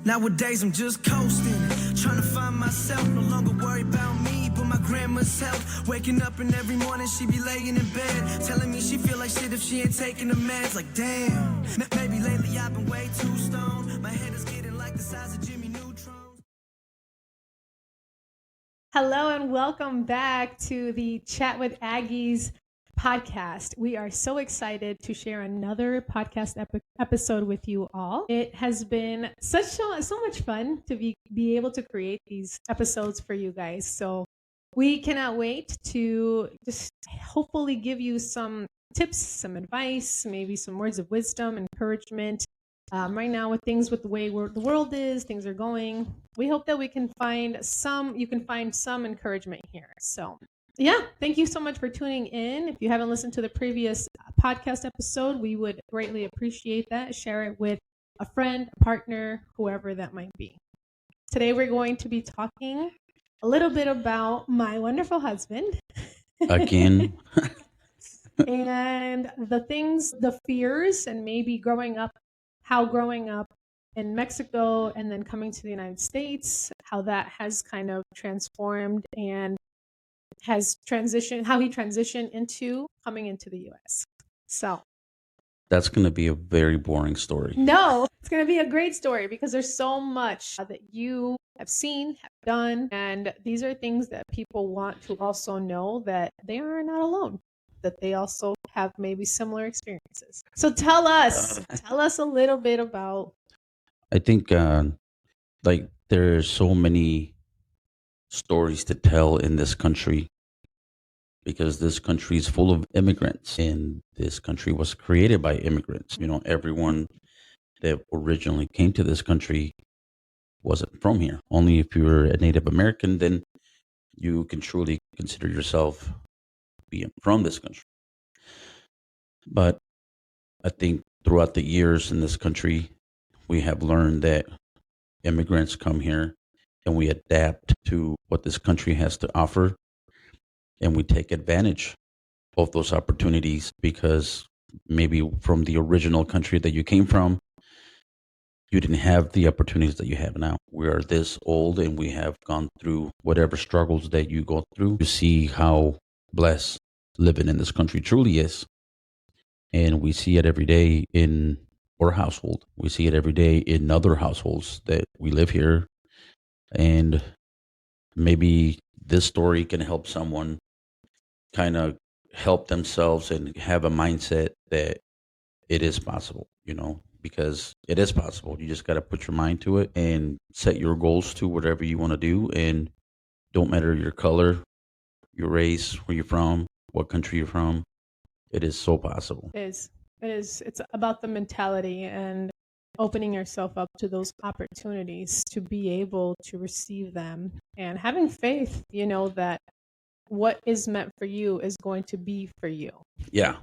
Nowadays I'm just coasting, trying to find myself, no longer worry about me, but my grandma's health. Waking up and every morning she be laying in bed, telling me she feel like shit if she ain't taking the meds. Like damn, maybe lately I've been way too stoned. My head is getting like the size of Jimmy Neutron's. Hello and welcome back to the Chat with Aggies podcast. We are so excited to share another podcast episode with you all. It has been so much fun to be able to create these episodes for you guys. So we cannot wait to just hopefully give you some tips, some advice, maybe some words of wisdom, encouragement. Right now, with the way the world is, things are going. We hope that you can find some encouragement here. So, yeah, thank you so much for tuning in. If you haven't listened to the previous podcast episode, we would greatly appreciate that. Share it with a friend, a partner, whoever that might be. Today, we're going to be talking a little bit about my wonderful husband. Again. And the fears, and maybe growing up in Mexico and then coming to the United States, how that has kind of transformed and how he transitioned into coming into the US. So That's going to be a very boring story. no, it's going to be a great story because there's so much that you have seen, have done, and these are things that people want to also know that they are not alone, that they also have maybe similar experiences. So tell us a little bit about. I think there's so many stories to tell in this country because this country is full of immigrants and this country was created by immigrants. Everyone that originally came to this country wasn't from here. Only if you're a Native American, then you can truly consider yourself being from this country. But I think throughout the years in this country, we have learned that immigrants come here and we adapt to what this country has to offer. And we take advantage of those opportunities because maybe from the original country that you came from, you didn't have the opportunities that you have now. We are this old and we have gone through whatever struggles that you go through to see how blessed living in this country truly is. And we see it every day in our household. We see it every day in other households that we live here. And maybe this story can help someone kind of help themselves and have a mindset that it is possible, because it is possible. You just got to put your mind to it and set your goals to whatever you want to do. And don't matter your color, your race, where you're from, what country you're from. It is so possible. It is. It's about the mentality and opening yourself up to those opportunities to be able to receive them and having faith, that what is meant for you is going to be for you. Yeah,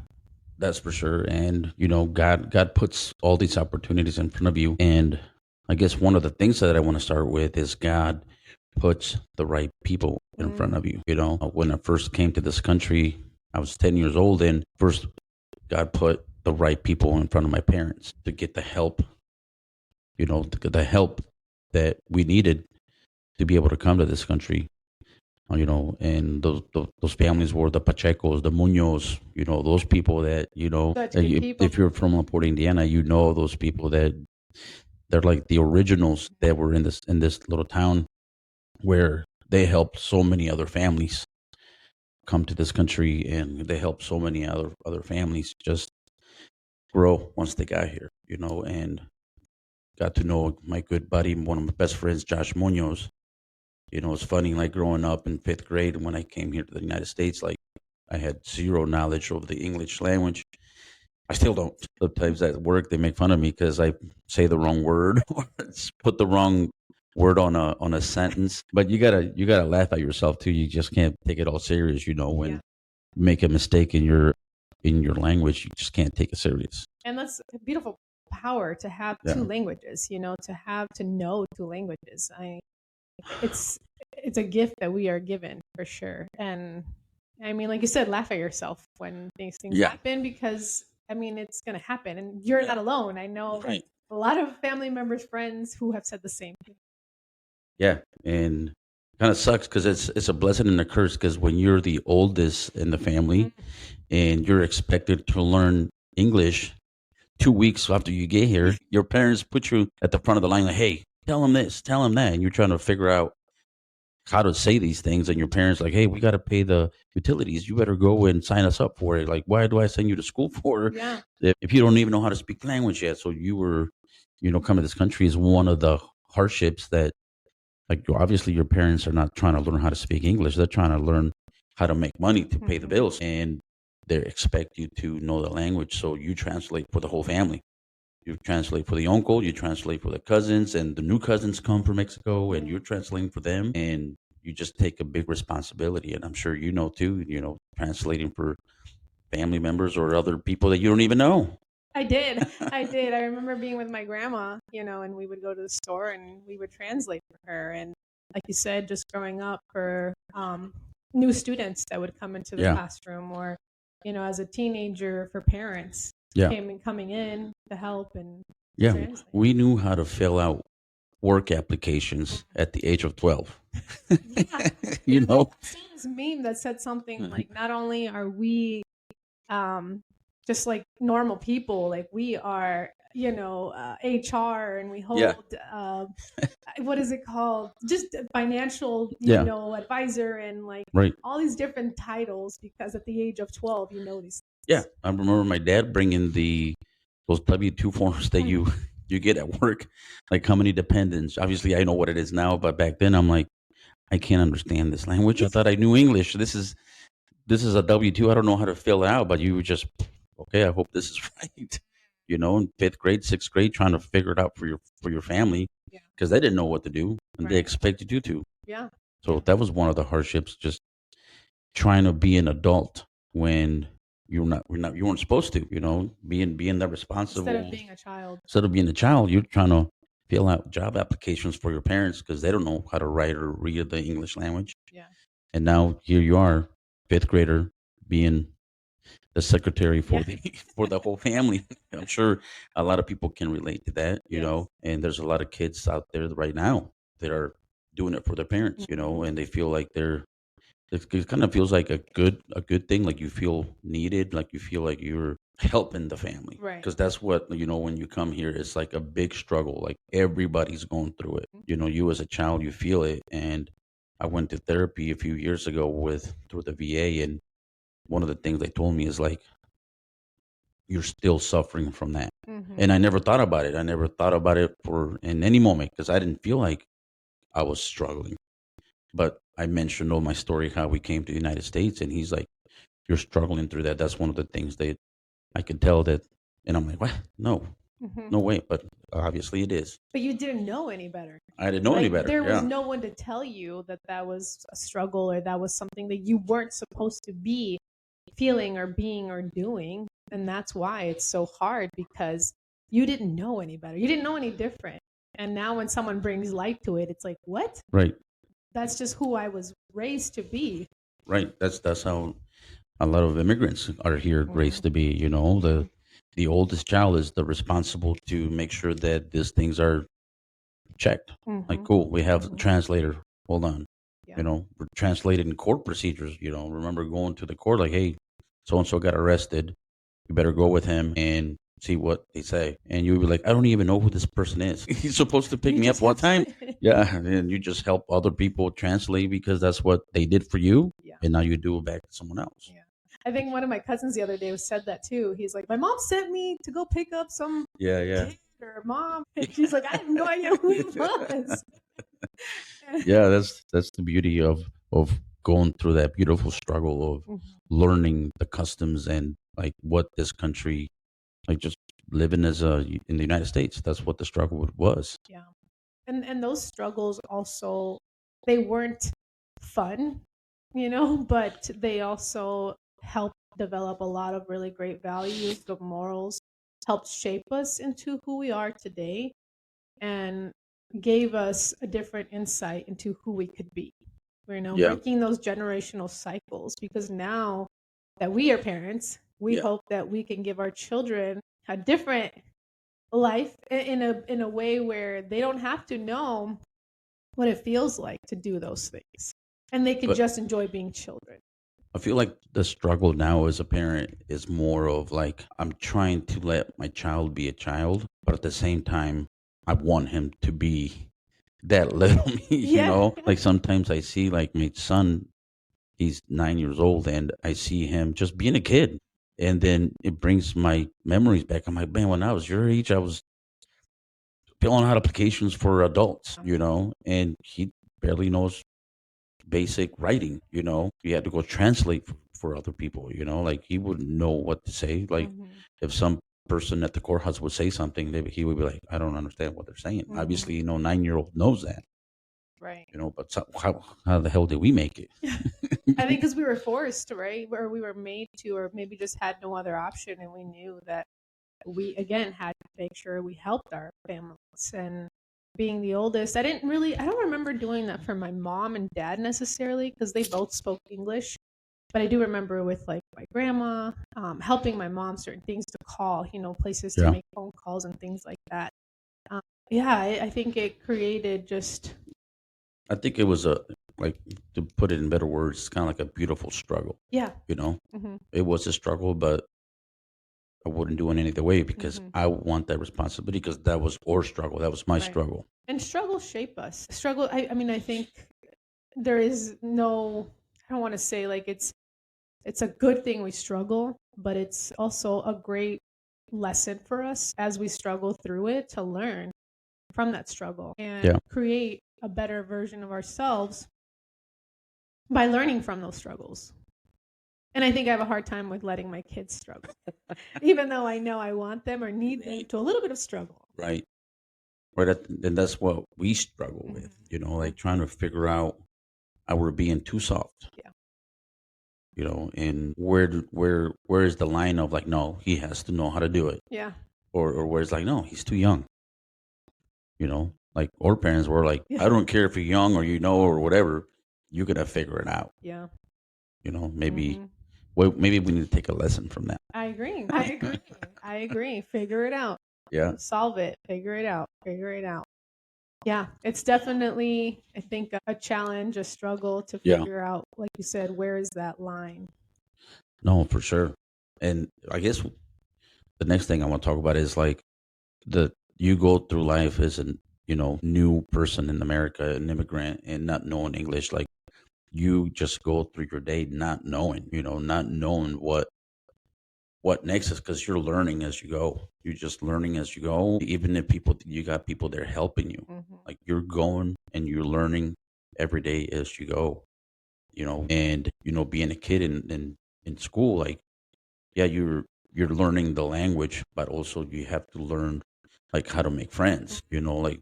that's for sure. And, God puts all these opportunities in front of you. And I guess one of the things that I want to start with is God puts the right people in front of you. When I first came to this country, I was 10 years old, and first God put the right people in front of my parents to get the help, the help that we needed to be able to come to this country. And those families were the Pachecos, the Munoz, those people that, if you're from LaPorte, Indiana, those people that they're like the originals that were in this little town where they helped so many other families come to this country, and they helped so many other families just grow once they got here, and got to know my good buddy, one of my best friends, Josh Munoz. It's funny, like growing up in fifth grade when I came here to the United States, like I had zero knowledge of the English language. I still don't. Sometimes at work they make fun of me because I say the wrong word or put the wrong word on a sentence. But you gotta laugh at yourself too. You just can't take it all serious. When you make a mistake in your language, you just can't take it serious. And that's a beautiful power to have two languages. To know two languages. It's a gift that we are given for sure. And I mean, like you said, laugh at yourself when these things happen because it's going to happen and you're not alone. I know A lot of family members, friends who have said the same thing. Yeah, and kind of sucks because it's a blessing and a curse because when you're the oldest in the family Mhm. and you're expected to learn English 2 weeks after you get here, your parents put you at the front of the line like, "Hey, tell them this, tell them that," and you're trying to figure out how to say these things, and your parents like, "Hey, we got to pay the utilities. You better go and sign us up for it." Like, why do I send you to school for Yeah. if you don't even know how to speak language yet? So you were, coming to this country is one of the hardships that, like, obviously your parents are not trying to learn how to speak English. They're trying to learn how to make money to pay the Mhm. bills, and they expect you to know the language. So you translate for the whole family. You translate for the uncle, you translate for the cousins, and the new cousins come from Mexico, and you're translating for them, and you just take a big responsibility. And I'm sure you know too, translating for family members or other people that you don't even know. I did. I did. I remember being with my grandma, and we would go to the store and we would translate for her. And like you said, just growing up for new students that would come into the Yeah, classroom, or as a teenager for parents yeah, coming in to help and to yeah. translate. We knew how to fill out work applications at the age of 12. Yeah, you I know? saw this meme that said something like, not only are we um, just like normal people, like we are, HR, and we Yeah, hold what is it called? Just a financial, yeah, advisor, and like right. all these different titles, because at the age of 12, these Yeah, things. I remember my dad bringing those W-2 forms that Mm. you get at work, like how many dependents. Obviously, I know what it is now, but back then I'm like, I can't understand this language. I thought I knew English. This is a W-2. I don't know how to fill it out, but you were just okay. I hope this is right. In fifth grade, sixth grade, trying to figure it out for your family Yeah. because they didn't know what to do and they Right. expected you to. Yeah. So Yeah. that was one of the hardships. Just trying to be an adult when you weren't supposed to, being that Instead of responsible. being a child. Instead of being a child, you're trying to fill out job applications for your parents because they don't know how to write or read the English language. Yeah. And now here you are, fifth grader, being the secretary for Yeah. the for the whole family. I'm sure a lot of people can relate to that, Yes. and there's a lot of kids out there right now that are doing it for their parents, Mhm. and they feel like it kind of feels like a good thing, like you feel needed, like you feel like you're helping the family. Right. Because that's what, when you come here, it's like a big struggle. Like everybody's going through it. You as a child, you feel it. And I went to therapy a few years ago through the VA, and one of the things they told me is like, you're still suffering from that. Mhm. And I never thought about it. I never thought about it for in any moment because I didn't feel like I was struggling. But I mentioned all my story, how we came to the United States, and he's like, you're struggling through that. That's one of the things that I could tell that. And I'm like, what? No, Mhm. no way. But obviously it is. But you didn't know any better. I didn't know any Like, better. there was Yeah. no one to tell you that that was a struggle, or that was something that you weren't supposed to be feeling or being or doing. And that's why it's so hard, because you didn't know any better. You didn't know any different. And now when someone brings light to it, it's like, what? Right. That's just who I was raised to be. Right. That's how a lot of immigrants are here Mhm. raised to be. The oldest child is the responsible to make sure that these things are checked. Like, Mhm. cool, we have a Mhm. translator. Hold on. Yeah. We're translating court procedures. Remember going to the court like, hey, so and so got arrested. You better go with him and see what they say. And you'll be like, I don't even know who this person is. He's supposed to pick You me up just one have time. to. Yeah. And you just help other people translate because that's what they did for you. Yeah. And now you do it back to someone else. Yeah. I think one of my cousins the other day said that too. He's like, my mom sent me to go pick up some Yeah. Yeah. kid or mom. And she's like, I have no idea who he was. Yeah. That's the beauty of going through that beautiful struggle of Mhm. learning the customs and like what this country, like just living in the United States. That's what the struggle was. Yeah. And those struggles also, they weren't fun, but they also helped develop a lot of really great values, good morals, helped shape us into who we are today, and gave us a different insight into who we could be. Yeah. Breaking those generational cycles, because now that we are parents, we Yeah. hope that we can give our children a different life in a way where they don't have to know what it feels like to do those things, and they could But just enjoy being children. I feel like the struggle now as a parent is more of like I'm trying to let my child be a child, but at the same time, I want him to be that little me, Yeah. Like sometimes I see like my son, he's 9 years old, and I see him just being a kid. And then it brings my memories back. I'm like, man, when I was your age, I was filling out applications for adults, and he barely knows basic writing. You had to go translate for other people. Like he wouldn't know what to say. Like Mhm. if some person at the courthouse would say something, he would be like, I don't understand what they're saying. Mhm. Obviously, 9-year-old knows that. Right. But how the hell did we make it? I think because we were forced, right? Or we were made to, or maybe just had no other option. And we knew that we, again, had to make sure we helped our families. And being the oldest, I don't remember doing that for my mom and dad necessarily because they both spoke English. But I do remember with like my grandma, helping my mom certain things to call, places to Yeah. make phone calls and things like that. Um, yeah, I think it created just, I think it was like, to put it in better words, it's kind of like a beautiful struggle. yeah. You know, Hmm. it was a struggle, but I wouldn't do it any other way because Hmm. I want that responsibility because that was our struggle. That was my Right. struggle. And struggles shape us. I mean, I think there is no, I don't want to say like it's a good thing we struggle, but it's also a great lesson for us as we struggle through it to learn from that struggle and Yeah. create a better version of ourselves by learning from those struggles. And I think I have a hard time with letting my kids struggle, even though I know I want them or need them Right. to a little bit of struggle. Right. Right. And that's what we struggle Mhm. with, like trying to figure out how we're being too soft, Yeah. and where is the line of like, no, he has to know how to do it, Yeah. or where it's like, no, he's too young, like our parents were like, Yeah. I don't care if you're young or or whatever, you're gonna figure it out, Yeah. maybe, Hmm. well, maybe we need to take a lesson from that. I agree. I agree. I agree. Figure it out. Yeah. Solve it. Figure it out. Figure it out. Yeah, it's definitely, I think, a challenge, a struggle to Yeah. figure out, like you said, where is that line? No, for sure. And I guess the next thing I want to talk about is like the you go through life as an new person in America, an immigrant, and not knowing English. Like you just go through your day not knowing, not knowing what next is because you're learning as you go. You're just learning as you go. Even if you got people there helping you, Hmm. like you're going and you're learning every day as you go. And being a kid in school, like yeah, you're learning the language, but also you have to learn like how to make friends. Like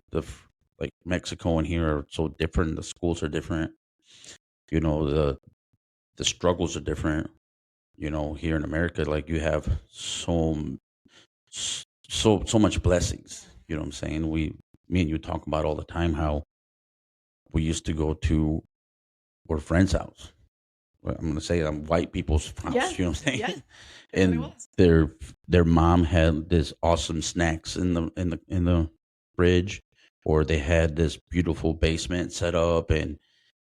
like Mexico and here are so different. The schools are different. The struggles are different. Here in America, like you have so much blessings. You know what I'm saying? Me and you talk about all the time how we used to go to our friend's house. Well, I'm gonna say white people's Yeah, house. You know what I'm saying? yeah, that's what it And was. their mom had this awesome snacks in the fridge, or they had this beautiful basement set up, and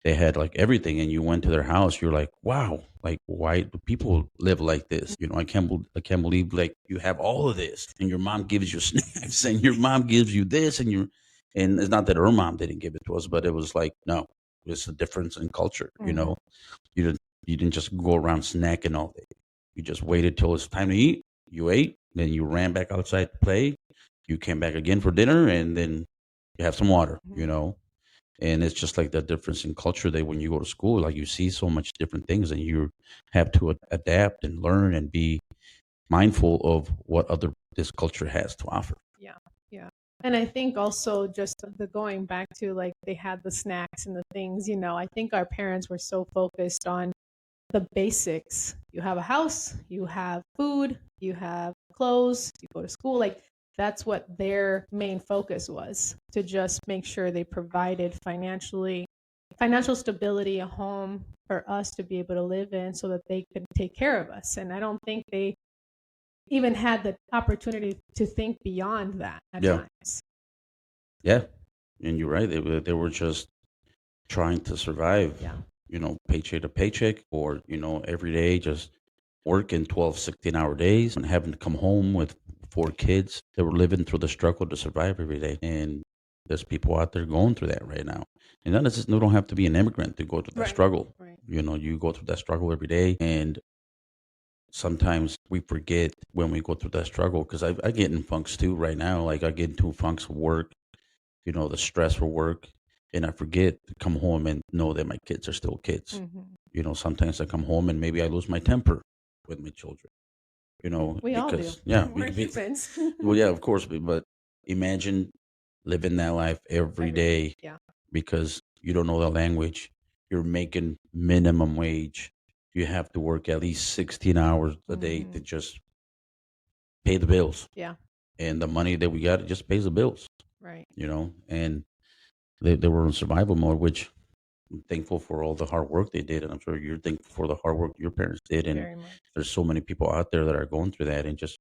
they had like everything. And you went to their house, you're like, wow, like why do people live like this? I can't believe like you have all of this, and your mom gives you snacks, and your mom gives you this, and it's not that her mom didn't give it to us, but it was like no, it's a difference in culture. Hmm. You didn't just go around snacking all day. You just waited till it's time to eat. You ate, then you ran back outside to play. You came back again for dinner, and then you have some water. And it's just like the difference in culture that when you go to school, like you see so much different things, and you have to adapt and learn and be mindful of what other this culture has to offer. Yeah, yeah. And I think also just the going back to like they had the snacks and the things, I think our parents were so focused on the basics. You have a house, you have food, you have clothes, you go to school. Like that's what their main focus was, to just make sure they provided financial stability, a home for us to be able to live in so that they could take care of us. And I don't think they even had the opportunity to think beyond that at Yeah, times. yeah, and you're right. They were just trying to survive, Yeah. paycheck to paycheck, or every day just working 12, 16-hour days and having to come home with four kids. They were living through the struggle to survive every day, and there's people out there going through that right now. And not necessarily, you don't have to be an immigrant to go through that Right. struggle. Right. You go through that struggle every day, and sometimes we forget when we go through that struggle, because I get in funks too right now. Like, I get into funks of work, the stress for work, and I forget to come home and know that my kids are still kids. Hmm. Sometimes I come home and maybe I lose my temper with my children, We all do. because, yeah, We're humans. well, yeah, of course, but imagine living that life every Every day. day Yeah. because you don't know the language. You're making minimum wage. You have to work at least 16 hours a day to Hmm. just pay the bills. Yeah. And the money that we got, it just pays the bills, Right. and they were in survival mode, which I'm thankful for all the hard work they did. And I'm sure you're thankful for the hard work your parents did. And Very much. there's so many people out there that are going through that, and just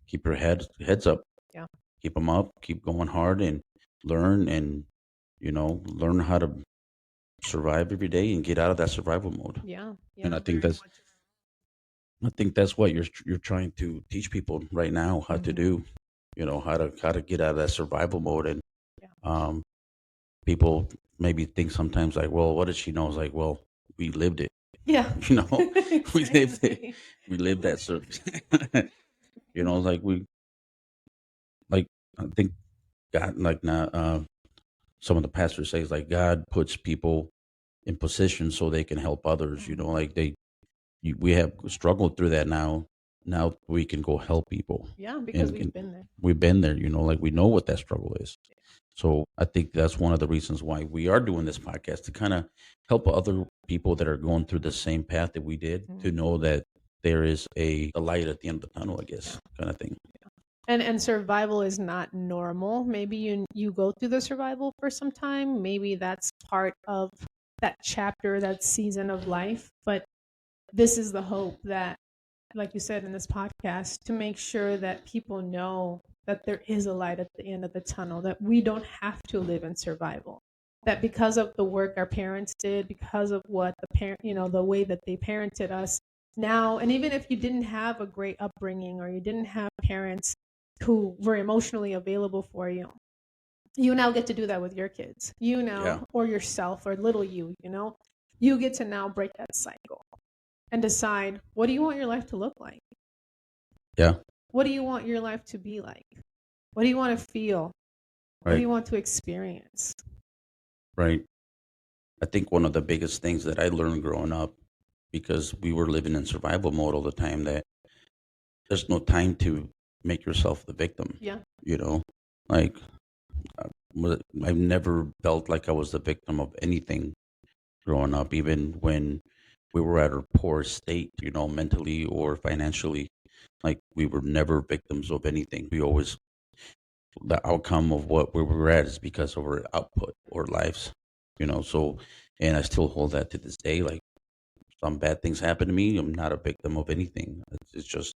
keep your heads up, Yeah. keep them up, keep going hard, and learn, and, learn how to survive every day and get out of that survival mode. Yeah. And Yeah. I think Very that's, much. I think that's what you're trying to teach people right now how to Hmm. do, how to get out of that survival mode. And Yeah. um, people maybe think sometimes like, well, what does she know? It's like, well, we lived it, Yeah. you know, we lived it, Exactly. we lived that service, like like I think God, like, now, some of the pastors say, it's like God puts people in position so they can help others. Mhm. Like we have struggled through that now. Now we can go help people, Yeah, because and, we've been there. we've been there. Like, we know what that struggle is. So I think that's one of the reasons why we are doing this podcast, to kind of help other people that are going through the same path that we did, to Mhm. know that there is a light at the end of the tunnel, I guess, Yeah. kind of thing. And survival is not normal. Maybe you go through the survival for some time. Maybe that's part of that chapter, that season of life. But this is the hope that, like you said in this podcast, to make sure that people know that there is a light at the end of the tunnel, that we don't have to live in survival. That because of the work our parents did, because of what the way that they parented us now, and even if you didn't have a great upbringing or you didn't have parents who were emotionally available for you, you now get to do that with your kids, Yeah. or yourself, or little you get to now break that cycle and decide, what do you want your life to look like? Yeah. What do you want your life to be like? What do you want to feel? What do Right. you want to experience? Right. I think one of the biggest things that I learned growing up, because we were living in survival mode all the time, that there's no time to make yourself the victim. Yeah. You know, like, I've never felt like I was the victim of anything growing up, even when we were at our poorest state, mentally or financially. Like, we were never victims of anything. We always, the outcome of what where we were at is because of our output or lives, So, and I still hold that to this day. Like, some bad things happen to me, I'm not a victim of anything. It's just,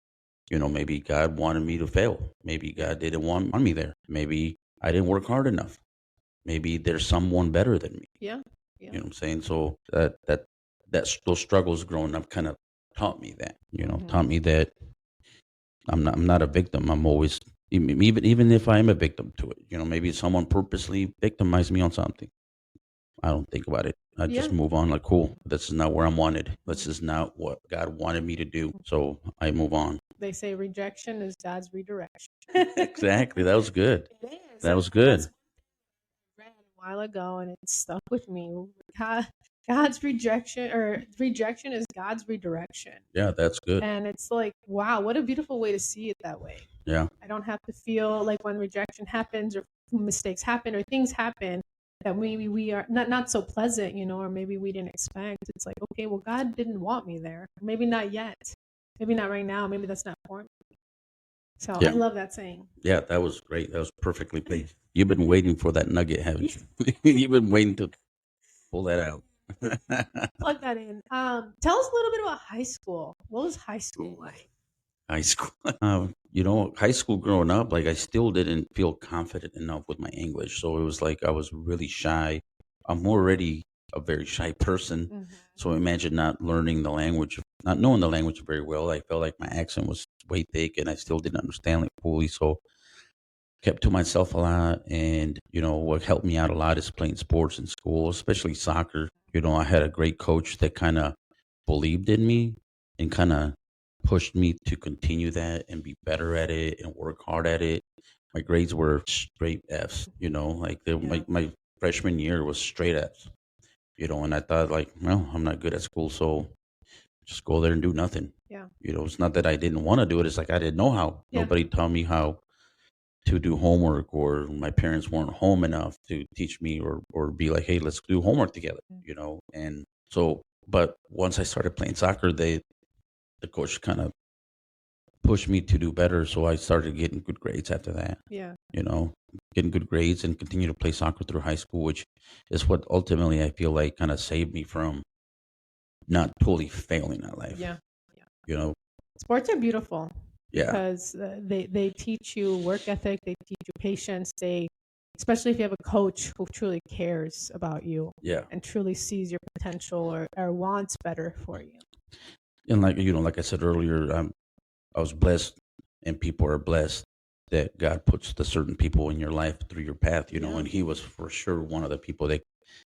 maybe God wanted me to fail. Maybe God didn't want me there. Maybe I didn't work hard enough. Maybe there's someone better than me. Yeah. Yeah. You know what I'm saying? So those struggles growing up kind of taught me that. Mhm. Taught me that I'm not a victim. I'm always, even if I am a victim to it. Maybe someone purposely victimized me on something. I don't think about it. I just Yeah. move on. Like, cool. This is not where I'm wanted. This Mhm. is not what God wanted me to do. So I move on. They say rejection is God's redirection. Exactly. That was good. It is. That And was that's good. what I read a while ago, and it stuck with me. God, God's rejection is God's redirection. Yeah, that's good. And it's like, wow, what a beautiful way to see it that way. Yeah. I don't have to feel like when rejection happens, or mistakes happen, or things happen that maybe we are not so pleasant, or maybe we didn't expect. It's like, okay, well, God didn't want me there. Maybe not yet. Maybe not right now. Maybe that's not for me. So I Yeah. love that saying. Yeah, that was great. That was perfectly placed. You've been waiting for that nugget, haven't you? You've been waiting to pull that out. Plug that in. Tell us a little bit about high school. What was high school Ooh. like? high school. High school growing up, like I still didn't feel confident enough with my English. So it was like I was really shy. I'm already a very shy person. Mhm. So imagine not learning the language, not knowing the language very well. I felt like my accent was way thick and I still didn't understand it fully. So kept to myself a lot. And, what helped me out a lot is playing sports in school, especially soccer. I had a great coach that kind of believed in me and kind of pushed me to continue that and be better at it and work hard at it. My grades were straight F's, Yeah. my freshman year was straight F's, and I thought like, well, I'm not good at school, so just go there and do nothing. Yeah. It's not that I didn't want to do it. It's like I didn't know how. Yeah. Nobody taught me how to do homework, or my parents weren't home enough to teach me or be like, hey, let's do homework together, and so but once I started playing soccer, the coach kind of pushed me to do better, so I started getting good grades after that, Yeah. you know getting good grades and continue to play soccer through high school, which is what ultimately I feel like kind of saved me from not totally failing at life. Yeah. you know Sports are beautiful yeah, because they teach you work ethic, they teach you patience, they especially if you have a coach who truly cares about you yeah. and truly sees your potential or wants better for you. And like I said earlier, I was blessed, and people are blessed that God puts the certain people in your life through your path, Yeah. and He was for sure one of the people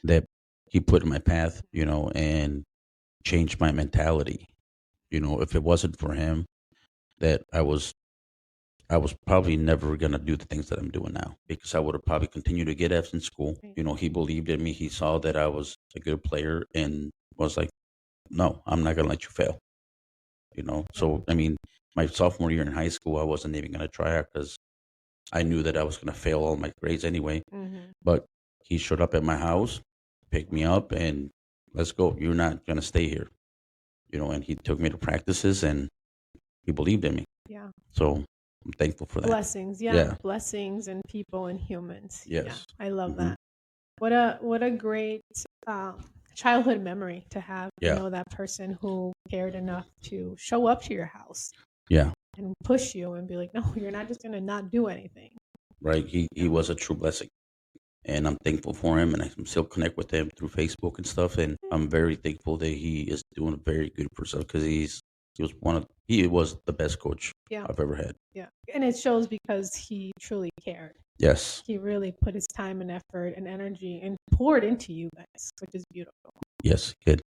that He put in my path, and changed my mentality. If it wasn't for Him, that I was probably never gonna do the things that I'm doing now, because I would have probably continued to get F's in school. Right. He believed in me. He saw that I was a good player and was like, "No, I'm not gonna let you fail." Yeah. So I mean, my sophomore year in high school, I wasn't even gonna try out because I knew that I was gonna fail all my grades anyway. Mm-hmm. But he showed up at my house, picked me up, and let's go. You're not gonna stay here. And he took me to practices, and he believed in me. Yeah. So I'm thankful for that. Blessings. Yeah. Yeah. Blessings and people and humans. Yeah. Yes. I love Hmm. that. What a great childhood memory to have, Yeah. that person who cared enough to show up to your house Yeah. and push you and be like, no, you're not just gonna not do anything. Right. He was a true blessing, and I'm thankful for him, and I can still connect with him through Facebook and stuff. And I'm very thankful that he is doing very good for himself, because he was the best coach Yeah, I've ever had. yeah. And it shows because he truly cared. Yes. He really put his time and effort and energy and poured into you guys, which is beautiful. Yes. Good.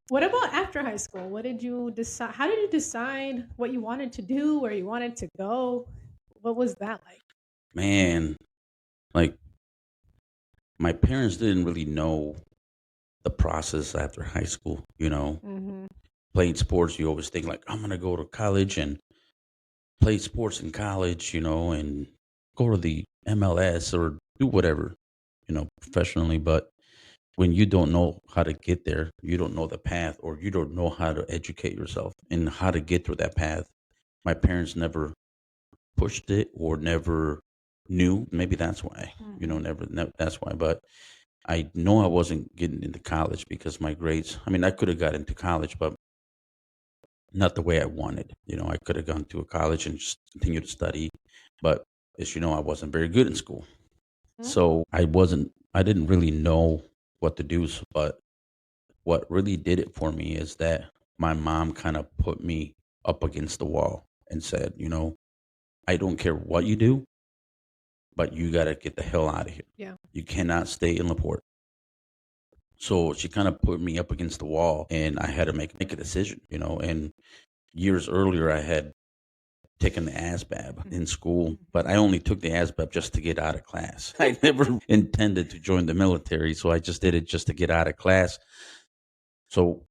What about after high school? What did you decide? How did you decide what you wanted to do, where you wanted to go? What was that like? Man, like my parents didn't really know the process after high school. Mm-hmm. Playing sports, you always think like, I'm gonna go to college and play sports in college, and go to the MLS or do whatever, professionally. But when you don't know how to get there, you don't know the path, or you don't know how to educate yourself and how to get through that path. My parents never pushed it or never knew. Maybe that's why, Mm-hmm. never, that's why. But I know I wasn't getting into college because my grades, I mean, I could have got into college, but not the way I wanted. I could have gone to a college and just continued to study, but as you know, I wasn't very good in school. So I didn't really know what to do. But what really did it for me is that my mom kind of put me up against the wall and said, I don't care what you do, but you got to get the hell out of here. Yeah. You cannot stay in LaPorte. So she kind of put me up against the wall, and I had to make a decision, and years earlier I had taken the ASVAB in school, but I only took the ASVAB just to get out of class. I never intended to join the military, so I just did it just to get out of class. So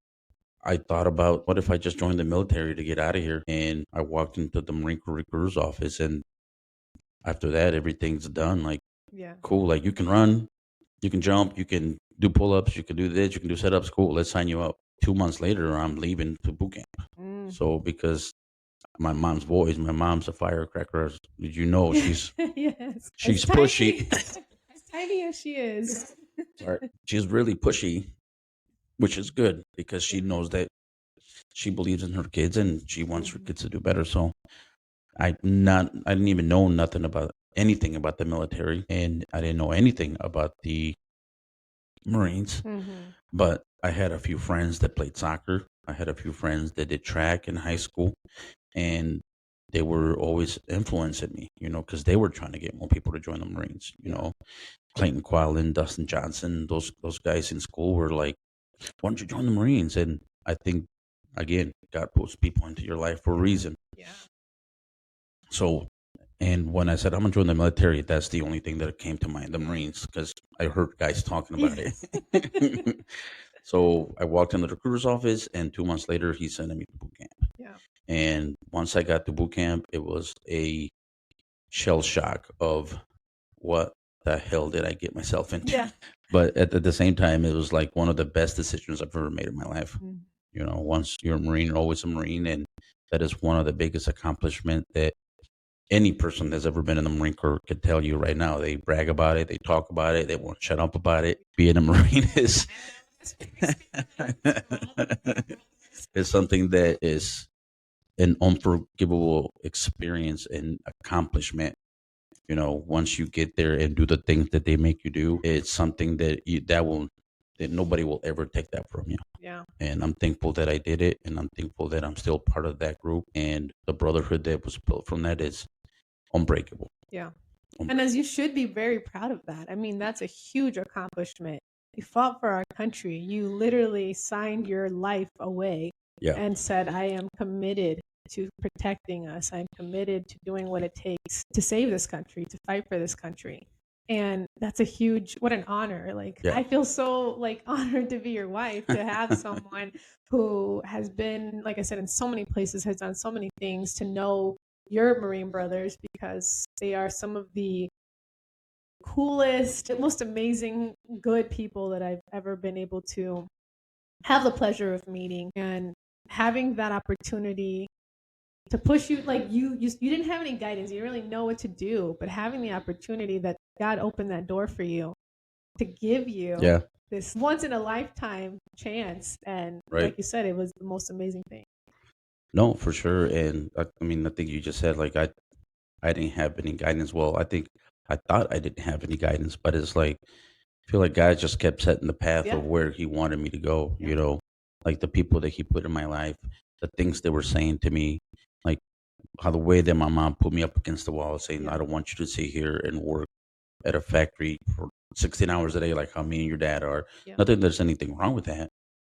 I thought about, what if I just joined the military to get out of here? And I walked into the Marine Corps recruiter's office, and after that, everything's done. Like, Yeah. cool, like you can run, you can jump, you can do pull ups, you can do this, you can do setups. Cool, let's sign you up. 2 months later, I'm leaving to boot camp. Mm. So because my mom's a firecracker. As you know, Yes. As she's tiny, pushy. as tiny as she is. Sorry, she's really pushy, which is good because she Yeah. knows that she believes in her kids and she wants her Mhm. kids to do better. So I didn't even know nothing about anything about the military, and I didn't know anything about the Marines. Mhm. But I had a few friends that played soccer. I had a few friends that did track in high school, and they were always influencing me, because they were trying to get more people to join the Marines. Yeah. Clayton Quallen, Dustin Johnson, those guys in school were like, "Why don't you join the Marines?" And I think again, God puts people into your life for a reason. Yeah. So, and when I said I'm gonna join the military, that's the only thing that came to mind, the Marines, because I heard guys talking about Yeah. it. So I walked in the recruiter's office, and 2 months later, he sent me to boot camp. Yeah. And once I got to boot camp, it was a shell shock of what the hell did I get myself into? Yeah. But at the same time, it was like one of the best decisions I've ever made in my life. Mhm. Once you're a Marine, you're always a Marine, and that is one of the biggest accomplishment that any person that's ever been in the Marine Corps could tell you right now. They brag about it, they talk about it, they won't shut up about it. Being a Marine is is something that is an unforgivable experience and accomplishment. Once you get there and do the things that they make you do, it's something that nobody will ever take that from you. Yeah. And I'm thankful that I did it, and I'm thankful that I'm still part of that group. And the brotherhood that was built from that is unbreakable. Yeah. And as Unbreakable. you should be very proud of that. I mean, that's a huge accomplishment. You fought for our country. You literally signed your life away Yeah, and said, I am committed to protecting us. I'm committed to doing what it takes to save this country, to fight for this country. And that's a huge, what an honor. Like, yeah, I feel so like honored to be your wife, to have someone who has been, like I said, in so many places, has done so many things, to know your Marine brothers, because they are some of the coolest, most amazing, good people that I've ever been able to have the pleasure of meeting, and having that opportunity to push you. Like you didn't have any guidance, you didn't really know what to do, but having the opportunity that God opened that door for you to give you yeah. this once in a lifetime chance. And Right. like you said, it was the most amazing thing. No, for sure. And I mean, I think you just said like I didn't have any guidance. Well, I thought I didn't have any guidance, but it's like I feel like God just kept setting the path Yeah. of where He wanted me to go. Yeah. Like the people that He put in my life, the things they were saying to me, like how the way that my mom put me up against the wall, saying, Yeah. "I don't want you to sit here and work at a factory for 16 hours a day, like how me and your dad are." Yeah. Not that there's anything wrong with that,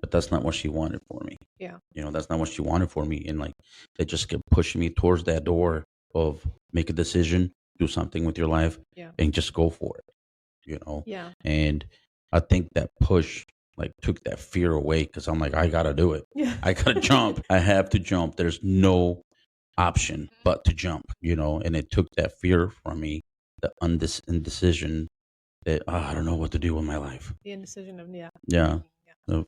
but that's not what she wanted for me. Yeah. That's not what she wanted for me. And like, they just kept pushing me towards that door of make a decision, do something with your life, Yeah. and just go for it. Yeah. And I think that push like took that fear away because I'm like, I gotta do it. Yeah. I gotta jump. I have to jump. There's no option but to jump. And it took that fear from me, the indecision that I don't know what to do with my life. The indecision of, yeah. Yeah. Yeah. So,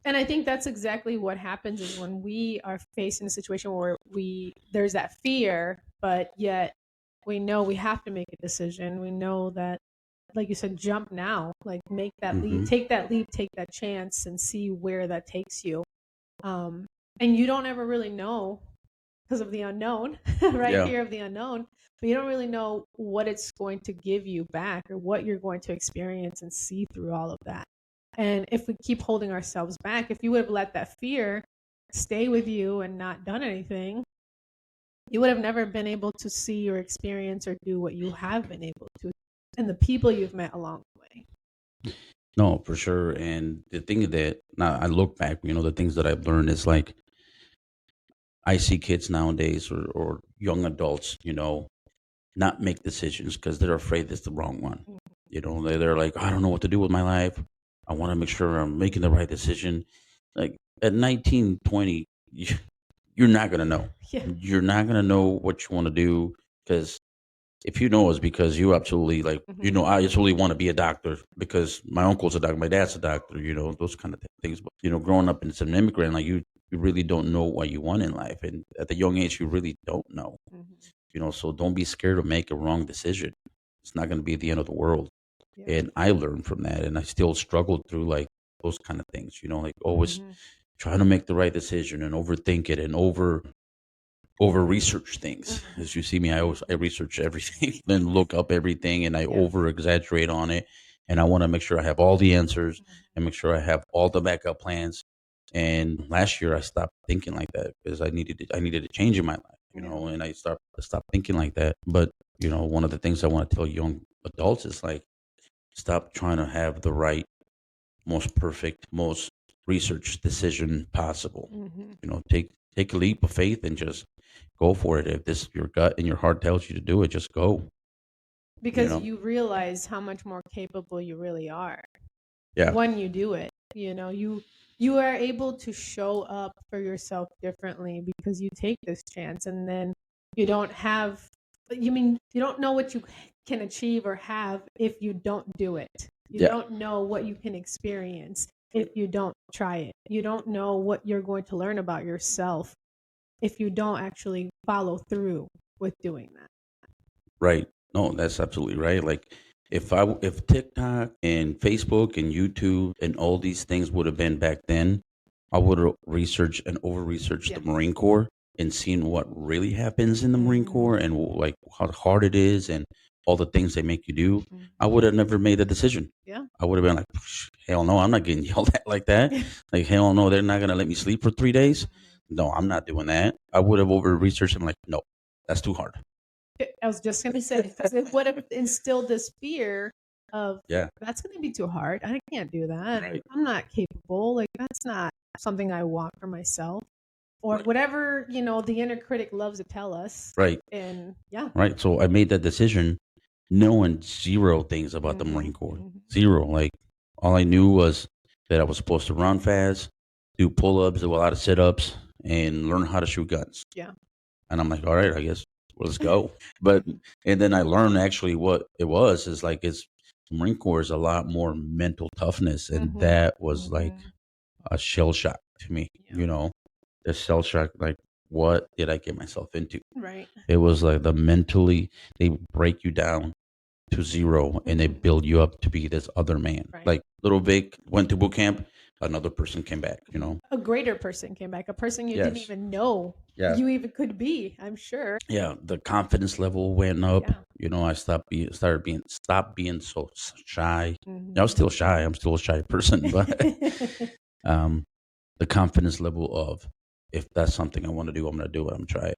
And I think that's exactly what happens, is when we are faced in a situation where there's that fear, but yet we know we have to make a decision. We know that, like you said, jump now, like make that leap, mhm. take that chance, and see where that takes you. Um, and you don't ever really know, because of the unknown, right? Yeah. Fear of the unknown, but you don't really know what it's going to give you back, or what you're going to experience and see through all of that. And if we keep holding ourselves back, if you would have let that fear stay with you and not done anything, you would have never been able to see or experience or do what you have been able to, and the people you've met along the way. No, for sure. And the thing that now I look back, the things that I've learned is like I see kids nowadays or young adults, not make decisions because they're afraid it's the wrong one. They're like, I don't know what to do with my life. I want to make sure I'm making the right decision. Like at 19, 20, you're not going to know. Yeah. You're not going to know what you want to do because if you know, it's because you absolutely like, Mhm. I absolutely want to be a doctor because my uncle's a doctor, my dad's a doctor, those kind of things. But, growing up as an immigrant, like you really don't know what you want in life. And at the young age, you really don't know, Mhm. so don't be scared to make a wrong decision. It's not going to be the end of the world. Yeah. And I learned from that and I still struggled through like those kind of things, like always Mhm. trying to make the right decision and overthink it and over research things. As you see me, I research everything, then look up everything, and I Yeah. over exaggerate on it. And I want to make sure I have all the answers and make sure I have all the backup plans. And last year I stopped thinking like that because I needed a change in my life, Yeah. and I stopped thinking like that. But one of the things I want to tell young adults is like, stop trying to have the right, most perfect, most research decision possible. Hmm. Take a leap of faith and just go for it. If this your gut and your heart tells you to do it, just go. You Because know, you realize how much more capable you really are yeah, when you do it. You are able to show up for yourself differently because you take this chance, and then you don't have you don't know what you can achieve or have if you don't do it. You yeah, don't know what you can experience if you don't try it. You don't know what you're going to learn about yourself if you don't actually follow through with doing that. right. No, that's absolutely right. Like if TikTok and Facebook and YouTube and all these things would have been back then, I would have researched and over researched Yeah. the Marine Corps and seen what really happens in the Marine Mhm. Corps and like how hard it is and all the things they make you do. Mhm. I would have never made a decision. Yeah. I would have been like, hell no, I'm not getting yelled at like that. Like, hell no, they're not going to let me sleep for 3 days. No, I'm not doing that. I would have over researched and like, no, that's too hard. I was just gonna say, because it would have instilled this fear of Yeah. that's gonna be too hard. I can't do that. Right. I'm not capable. Like that's not something I want for myself. Or Right. whatever, the inner critic loves to tell us. Right. And yeah. Right. So I made that decision knowing zero things about the Mhm, Marine Corps. mhm. Zero. Like all I knew was that I was supposed to run fast, do pull ups, do a lot of sit ups, and learn how to shoot guns. Yeah. And I'm like, all right, I guess let's go. But and then I learned actually what it was is like it's Marine Corps is a lot more mental toughness, and Mhm, that was like mhm. a shell shock to me. Yeah. The shell shock, like what did I get myself into? Right. It was like the mentally they break you down to zero and they Mhm. build you up to be this other man. Right. Like little Vic went to boot camp, another person came back. A greater person came back, a person you didn't Yes. even know Yeah. you even could be, I'm sure. Yeah. The confidence level went up. Yeah. I stopped being so shy. I was Mhm. still shy. I'm still a shy person, but um, the confidence level of if that's something I want to do, I'm going to do it. I'm going to try it.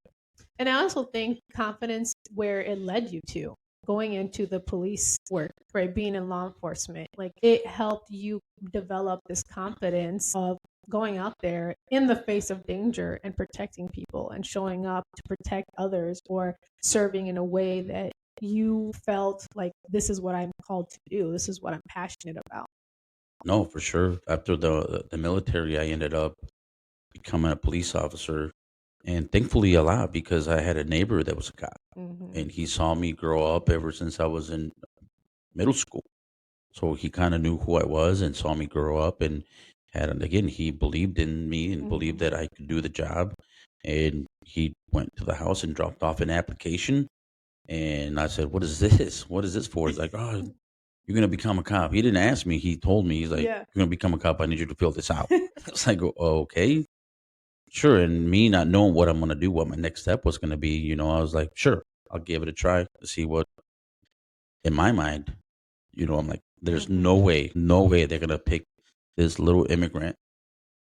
And I also think confidence where it led you to going into the police work, right? Being in law enforcement, like it helped you develop this confidence of going out there in the face of danger and protecting people and showing up to protect others or serving in a way that you felt like this is what I'm called to do. This is what I'm passionate about. No, for sure. After the military, I ended up becoming a police officer, and thankfully a lot because I had a neighbor that was a cop, Hmm. and he saw me grow up ever since I was in middle school. So he kind of knew who I was and saw me grow up, and again, he believed in me and believed Hmm. that I could do the job. And he went to the house and dropped off an application. And I said, "What is this? What is this for?" He's like, "Oh, you're gonna become a cop." He didn't ask me. He told me. He's like, Yeah. "You're gonna become a cop. I need you to fill this out." It's like, "Oh, okay, sure." And me not knowing what I'm gonna do, what my next step was gonna be, I was like, "Sure, I'll give it a try to see what." In my mind, I'm like, "There's Hmm. no way they're gonna pick this little immigrant,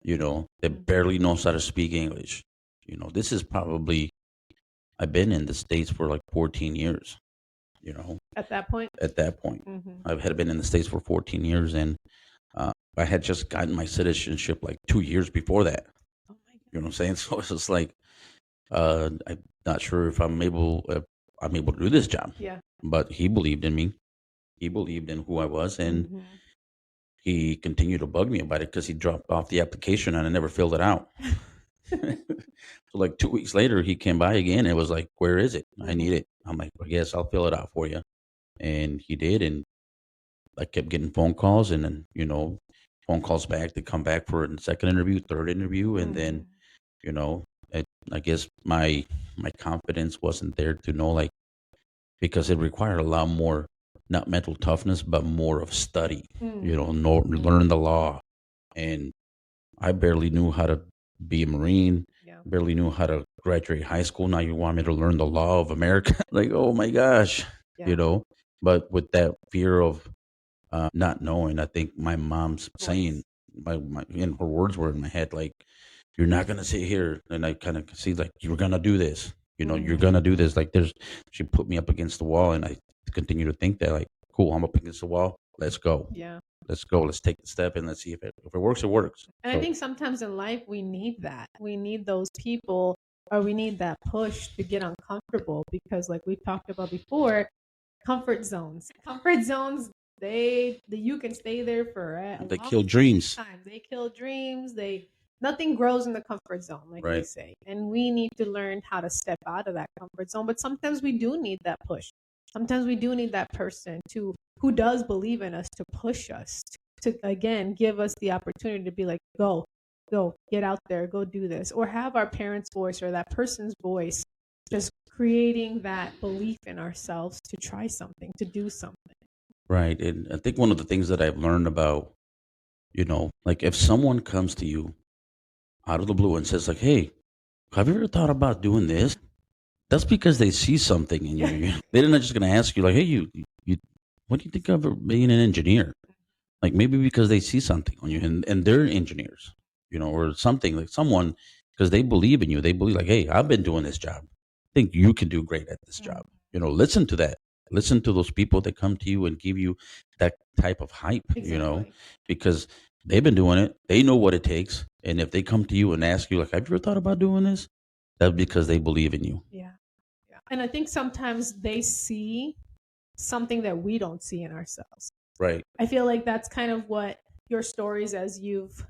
that Hmm. barely knows how to speak English." This is probably I've been in the States for like 14 years. You know, At that point. at that point, Hmm. I had been in the States for 14 years, and I had just gotten my citizenship like 2 years before that. Oh my You know God. what I'm saying? So it's just like I'm not sure if I'm able to do this job, Yeah. but he believed in me. He believed in who I was, and Hmm. he continued to bug me about it because he dropped off the application and I never filled it out. So like 2 weeks later, he came by again and was like, "Where is it? I need Hmm. it." I'm like, "Well, yes, I'll fill it out for you." And he did, and I kept getting phone calls, and then phone calls back to come back for a second interview, third interview, and then Hmm. you know, I guess my confidence wasn't there to know like because it required a lot more, not mental toughness, but more of study. Hmm. Learn the law and I barely knew how to be a Marine, Yeah. barely knew how to graduate high school. Now you want me to learn the law of America? Like, oh my gosh, you Yeah. know? But with that fear of not knowing, I think my mom's saying, Voice. and her words were in my head, like, you're not going to sit here. And I kind of see, like, you're going to do this. You're Mm. going to do this. Like, she put me up against the wall. And I continue to think that, like, cool, I'm up against the wall. Let's go. Yeah. Let's go. Let's take the step and let's see if it works, it works. And I So, think sometimes in life we need that. We need those people, or we need that push to get uncomfortable because, like we talked about before, comfort zones. Comfort zones, you can stay there for a they long, kill long dreams. time. They kill dreams. They Nothing grows in the comfort zone, like they Right. say. And we need to learn how to step out of that comfort zone. But sometimes we do need that push. Sometimes we do need that person to who does believe in us to push us to again give us the opportunity to be like, go, get out there, go do this, or have our parents' voice or that person's voice just creating that belief in ourselves to try something, to do something. Right. And I think one of the things that I've learned about, like if someone comes to you out of the blue and says, like, hey, have you ever thought about doing this? That's because they see something in Yeah. you. They're not just going to ask you, like, hey, you, what do you think of being an engineer? Like maybe because they see something on you and they're engineers, or something like someone, because they believe in you. They believe like, hey, I've been doing this job. I think you can do great at this Mm. job. Listen to that. Listen to those people that come to you and give you that type of hype, Exactly. because they've been doing it. They know what it takes. And if they come to you and ask you, like, have you ever thought about doing this? That's because they believe in you. Yeah. Yeah. And I think sometimes they see something that we don't see in ourselves. Right. I feel like that's kind of what your stories, as you've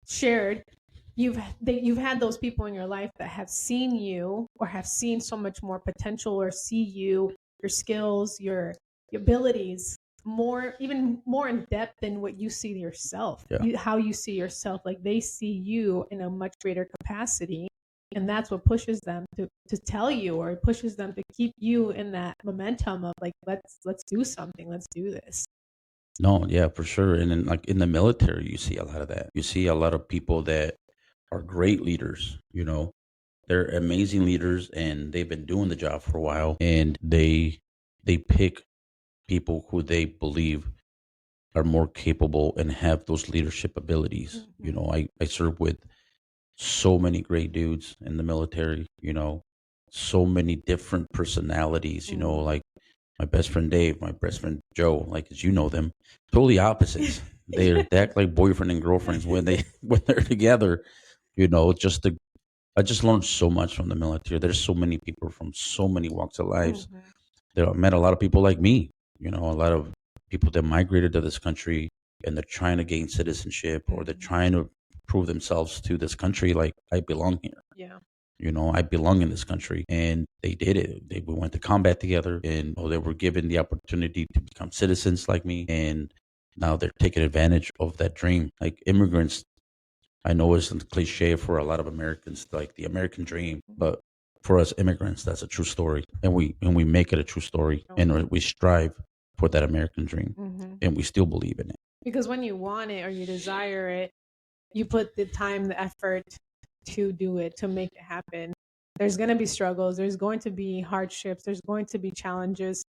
shared, you've had those people in your life that have seen you or have seen so much more potential or see you, your skills, your abilities more, even more in depth than what you see yourself. Yeah. How you see yourself, like they see you in a much greater capacity, and that's what pushes them to tell you, or it pushes them to keep you in that momentum of like, let's do something, let's do this. No, yeah, for sure. And then like in the military, you see a lot of that. You see a lot of people that are great leaders, they're amazing leaders and they've been doing the job for a while and they pick people who they believe are more capable and have those leadership abilities. Mhm. I serve with so many great dudes in the military, so many different personalities, Mhm. like my best friend Dave, my best friend Joe, like as you know them, totally opposites. They act like boyfriend and girlfriends when they when they're together. Just the I just learned so much from the military. There's so many people from so many walks of lives. Mhm. There I met a lot of people like me. A lot of people that migrated to this country and they're trying to gain citizenship or they're Mhm. trying to prove themselves to this country. Like I belong here. Yeah. I belong in this country, and they did it. We went to combat together, and they were given the opportunity to become citizens like me, and now they're taking advantage of that dream. Like immigrants, I know it's a cliche for a lot of Americans, like the American dream, but for us immigrants, that's a true story, and we make it a true story, Oh, and we strive for that American dream, mhm. and we still believe in it. Because when you want it or you desire it, you put the time, the effort to do it, to make it happen. There's going to be struggles, there's going to be hardships, there's going to be challenges,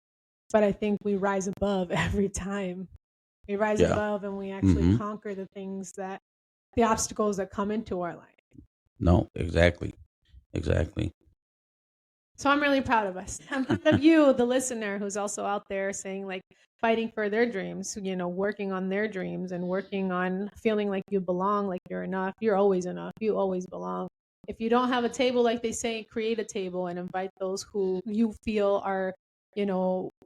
but I think we rise above every time. We rise Yeah. above and we actually Hmm. conquer the obstacles that come into our life. No, exactly, exactly. So I'm really proud of us. I'm proud of you, the listener, who's also out there saying, like, fighting for their dreams, working on their dreams and working on feeling like you belong, like you're enough. You're always enough. You always belong. If you don't have a table, like they say, create a table and invite those who you feel are,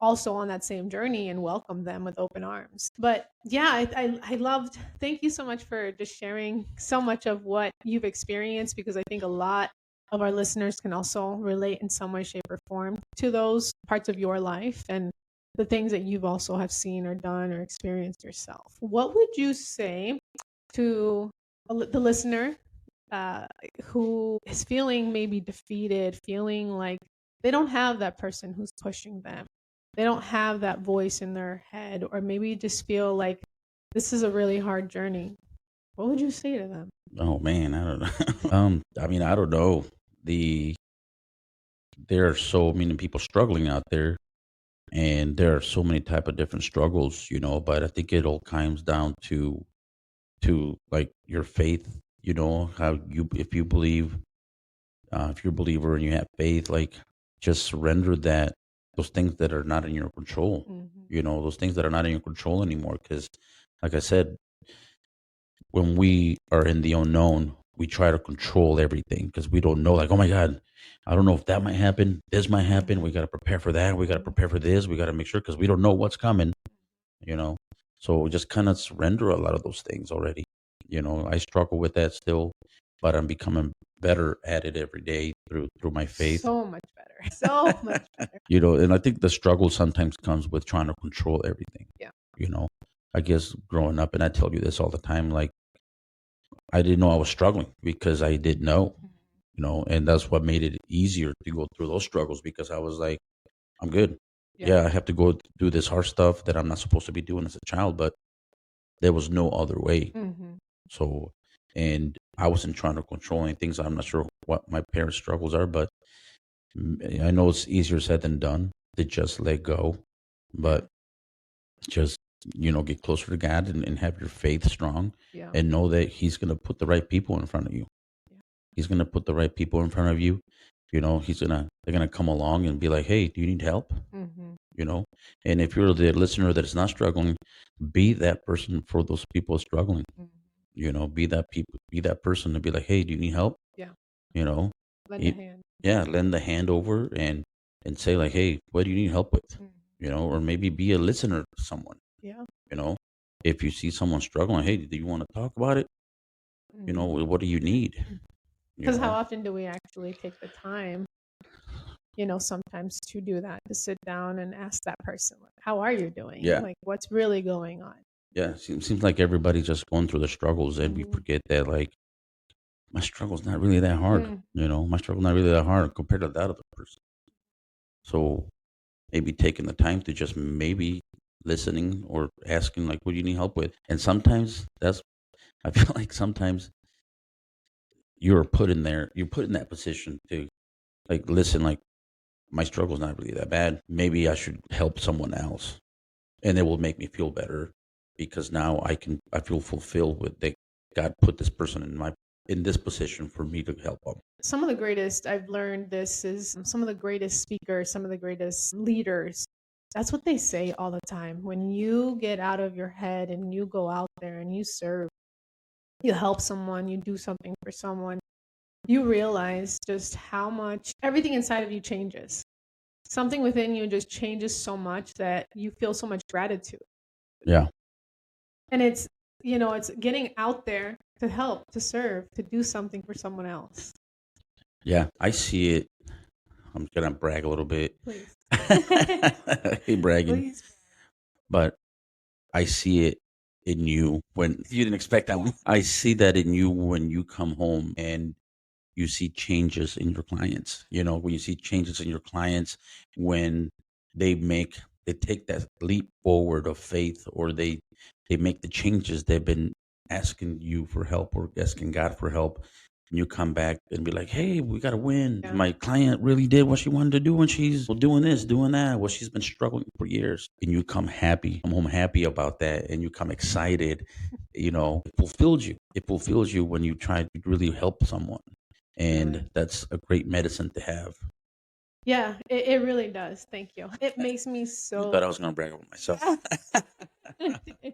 also on that same journey, and welcome them with open arms. But yeah, I loved, thank you so much for just sharing so much of what you've experienced, because I think a lot of our listeners can also relate in some way, shape, or form to those parts of your life and the things that you've also have seen or done or experienced yourself. What would you say to the listener uh, who is feeling maybe defeated, feeling like they don't have that person who's pushing them? They don't have that voice in their head, or maybe just feel like this is a really hard journey. What would you say to them? Oh man, I don't know. I mean, I don't know. The There are so many people struggling out there, and there are so many type of different struggles, but I think it all comes down to like your faith, how you if you believe, if you're a believer and you have faith, like just surrender that those things that are not in your control, Hmm. those things that are not in your control anymore. Because, like I said, when we are in the unknown, we try to control everything because we don't know. Like, oh my God, I don't know if that might happen. This might happen. We got to prepare for that. We got to prepare for this. We got to make sure because we don't know what's coming. You know, so we just kind of surrender a lot of those things already. I struggle with that still, but I'm becoming better at it every day through my faith. So much better. So much better. And I think the struggle sometimes comes with trying to control everything. Yeah. You know, I guess growing up, and I tell you this all the time, like I didn't know I was struggling because I didn't know, and that's what made it easier to go through those struggles because I was like, I'm good. Yeah. Yeah, I have to go do this hard stuff that I'm not supposed to be doing as a child, but there was no other way. Hmm. So, and I wasn't trying to control anything. So I'm not sure what my parents' struggles are, but I know it's easier said than done to just let go, Yeah. but just, get closer to God and have your faith strong Yeah. and know that He's going to put the right people in front of you. Yeah. He's going to put the right people in front of you. They're going to come along and be like, hey, do you need help? Hmm. You know, and if you're the listener that is not struggling, be that person for those people struggling. Hmm. Be that person to be like, hey, do you need help? Yeah. You know, Lend a E- hand. yeah, lend the hand over and say like, hey, what do you need help with? Mhm. Or maybe be a listener to someone. Yeah. You know, if you see someone struggling, hey, do you want to talk about it? What do you need? You Because how know, often do we actually take the time, sometimes to do that, to sit down and ask that person, like, how are you doing? yeah, Like, what's really going on? yeah. Seems like everybody's just going through the struggles, and we Mhm. forget that like my struggle's not really that hard. Mm. My struggle's not really that hard compared to that other person. So maybe taking the time to just maybe listening or asking like, what do you need help with? And sometimes I feel like sometimes you're put in that position to like listen, like my struggle's not really that bad. Maybe I should help someone else, and it will make me feel better because now I feel fulfilled with that God put this person in this position for me to help them. Some of the greatest, I've learned this, is some of the greatest speakers, some of the greatest leaders. That's what they say all the time. When you get out of your head and you go out there and you serve, you help someone, you do something for someone, you realize just how much everything inside of you changes. Something within you just changes so much that you feel so much gratitude. Yeah, And it's getting out there to help, to serve, to do something for someone else. yeah, I see it. I'm gonna brag a little bit. Please. I hate bragging, Please. but I see it in you when you didn't expect that one. I see that in you when you come home and you see changes in your clients. When you see changes in your clients when they make they take that leap forward of faith, or they make the changes they've been asking you for help or asking God for help. And you come back and be like, hey, we got to win. Yeah. My client really did what she wanted to do when she's doing this, doing that, what she's been struggling for years. And you come home happy about that, and you come excited. It fulfills you. It fulfills you when you try to really help someone, Really. and that's a great medicine to have. Yeah, it really does. Thank you. It makes me You so thought I was going to brag about myself.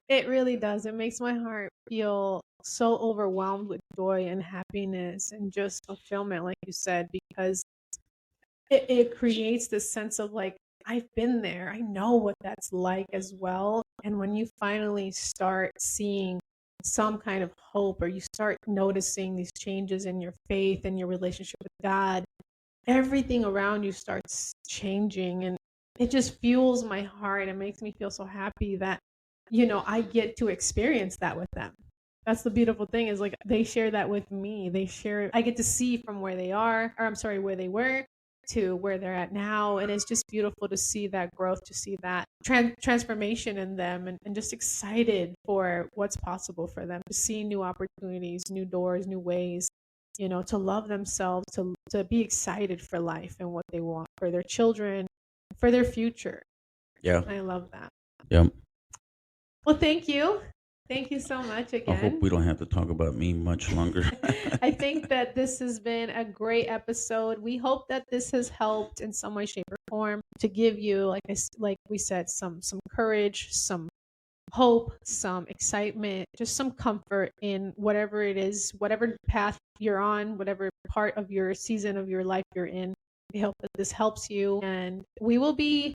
it really does. It makes my heart feel so overwhelmed with joy and happiness and just fulfillment, like you said, because it creates this sense of like, I've been there. I know what that's like as well. And when you finally start seeing some kind of hope, or you start noticing these changes in your faith and your relationship with God, everything around you starts changing, and it just fuels my heart and makes me feel so happy that I get to experience that with them. That's the beautiful thing, is like they share that with me. I get to see from where they are, or I'm sorry, where they were, to where they're at now. And it's just beautiful to see that growth, to see that transformation in them, and just excited for what's possible for them, to see new opportunities, new doors, new ways, to love themselves, to be excited for life and what they want for their children, for their future. Yeah. I love that. Yeah. Well, thank you. Thank you so much I again. hope we don't have to talk about me much longer. I think that this has been a great episode. We hope that this has helped in some way, shape, or form to give you, like we said, some courage, some hope, some excitement, just some comfort in whatever it is, whatever path you're on, whatever part of your season of your life you're in. We hope that this helps you, and we will be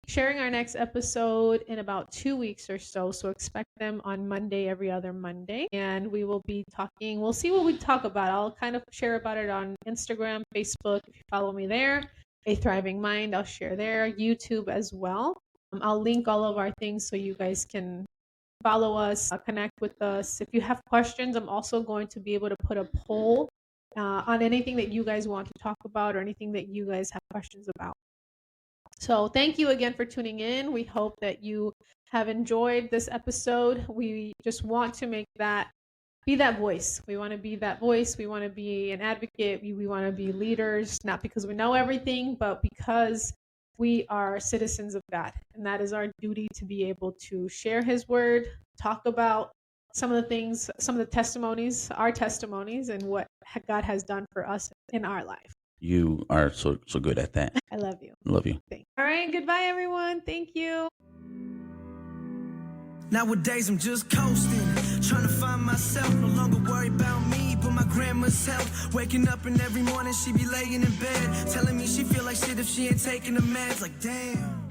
sharing our next episode in about 2 weeks or so. So expect them on Monday, every other Monday. And we will be talking, we'll see what we talk about. I'll kind of share about it on Instagram, Facebook, if you follow me there. A Thriving Mind, I'll share there, YouTube as well. I'll link all of our things so you guys can follow us, connect with us. If you have questions, I'm also going to be able to put a poll on anything that you guys want to talk about or anything that you guys have questions about. So thank you again for tuning in. We hope that you have enjoyed this episode. We just want to be that voice. We want to be that voice. We want to be an advocate. We want to be leaders, not because we know everything, but because we are citizens of God. And that is our duty, to be able to share his word, talk about some of the things, some of the testimonies, our testimonies, and what God has done for us in our life. You are so good at that. I love you. Love you. Thanks. All right. Goodbye, everyone. Thank you. Nowadays I'm just coasting, trying to find myself, no longer worried about me, but my grandma's health. Waking up and every morning she be laying in bed, telling me she feel like shit if she ain't taking the meds. Like damn.